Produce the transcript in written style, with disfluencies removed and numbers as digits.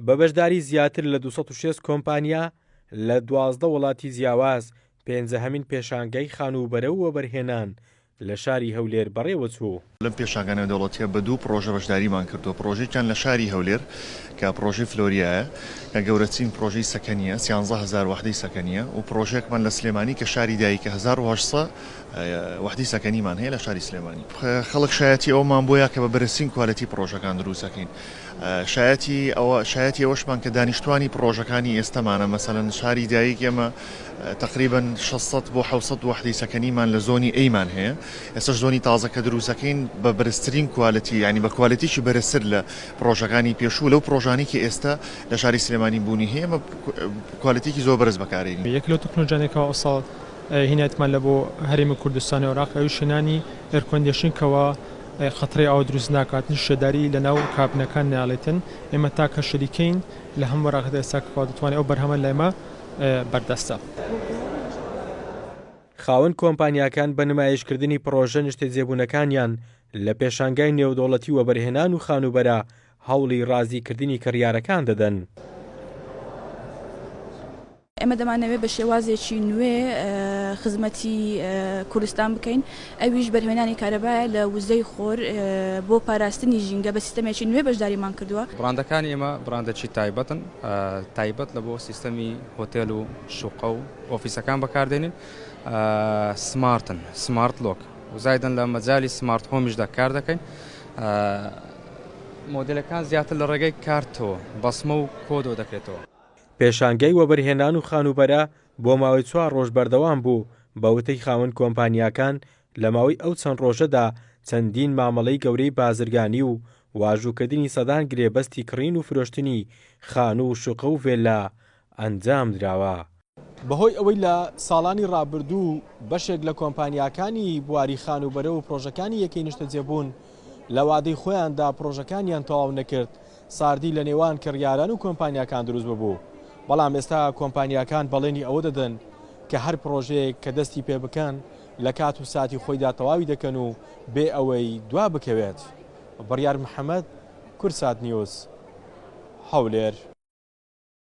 بە بەشداری زیاتر لە 206 کۆمپانیا لە 12 وڵاتی جیاواز 15هەمین پێشانگەی خانوبەرە و وەبەرهێنان لە شاری هەولێر بەڕێوەچوو. لەم پێشانگانە دەوڵەتیە بە دوو پرۆژە بەشداریمان کردو. پرۆژێکیان لە شاری هەولێر کە پرۆژەی فلۆریایە کە گەورەترین پرۆژەی سەکەنیە 13000 وحدەی سەکەنیە و پرۆژێکمان لە سلێمانی کە شاری دایکە 1800 وحدەی سەکەنیمان هەیە لە شاری سلێمانی. خەڵک شایەتی ئەومان بۆیە کە بە بەرزترین کوالیتی پرۆژەکان دروستەکەین. شایەتی ئەوەشمان کە دانیشتوانی پرۆژەکانی ئێستامانە مەسەلەن شاری دایک ئێمە تقریبا 600 بۆ 700 وحدەی سەکەنیمان لە زۆنی ئەیمان هەیە. ئێستش زۆنی تازە کە دروستەکەین بە بەرزترین کوالیتی ینی بە کوالیتیشی بەرزتر لە پرۆژەکانی پێشوو لەو پرۆژانی کە ئێستا لە شاری سلێمانی بوونی هەیە ئەمە کوالیتیکی زۆر بەرز بەکارێنین. یەک لەو تەکنۆلۆژیانێکەوە ئەوساڵ هینایەتمان لە بۆ هەرێمی کوردستانی عێراق ئەوی شێنانی ئێرکۆندیشنکەوە خەتەی ئاو دروست ناکاتن شێداری لە ناو کابنەکان ناڵێتن. ئێمە تاکە شەریکەین لە هەموو وەراقەدا ئێستا کە دەتوانێت ئەو بەرهەمە لە ئێمە بەردەستە. خاوەن کۆمپانیاکان بە نمایشکردنی پرۆژە نیشتە جێبوونەکانیان لە پێشانگای نێودەوڵەتی وەبەرهێنان و خانوبەرە هەوڵی ڕازیکردنی کڕیارەکان دەدەن. ئێمە دەمانەوێت بە شێوازێکی نوێ خزمەتی کوردستان بکەین. ئەویش بەرهێنانی کارەبایە لە وزەی خۆر بۆ پاراستنی ژینگە بە سیستەمێکی نوێ بەشداریمان کردووە. بڕاندەکانی ئێمە بڕاندەکی تایبەتن تایبەت لە بۆ سیستەمی هۆتێل و شوقە و ئۆفیسەکان بەکاردێنین. سمارتن سمارت لۆک وزایدن لە مەجای سمارت هۆمیشدا کار دەکەین. مۆدلەکان زیاتر لە ڕێگەی کارتەوە بەسمە و کۆدۆ دەکرێتەوە. پێشانگەی وەبەرهێنان و خانوبەرە بۆ ماوەی 4 ڕۆژ بەردەوام بوو. بە وتەی خاوەن کۆمپانیاکان لە ماوەی ئەو چەند ڕۆژەدا چەندین مامەڵەی گەورەی بازرگانی و واژووکردنی سەدان گرێبەستی کڕین و فرۆشتنی خان و شوقە و ڤێلا ئەنجام درراوە. بەهۆی ئەوەی لە ساڵانی ڕابردوو بەشێک لە کۆمپانیاکانی بواری خانوبەرە و پرۆژەکانی یەکەی نیشتەجێبوون لە وادەی خۆیاندا پرۆژەکانیان تەواو نەکرد، ساردی لە نێوان کڕیاران و کۆمپانیاکان دروست ببوو. بەڵام ئێستا کۆمپانیاکان بەڵێنی ئەوە دەدەن کە هەر پرۆژەیەک کە دەستی پێ بکەن لە کات و ساتی خۆیدا تەواوی دەکەن و بێ ئەوەی دوا بکەوێت. بڕیار محەممەد، کورسات نیوز، هەولێر.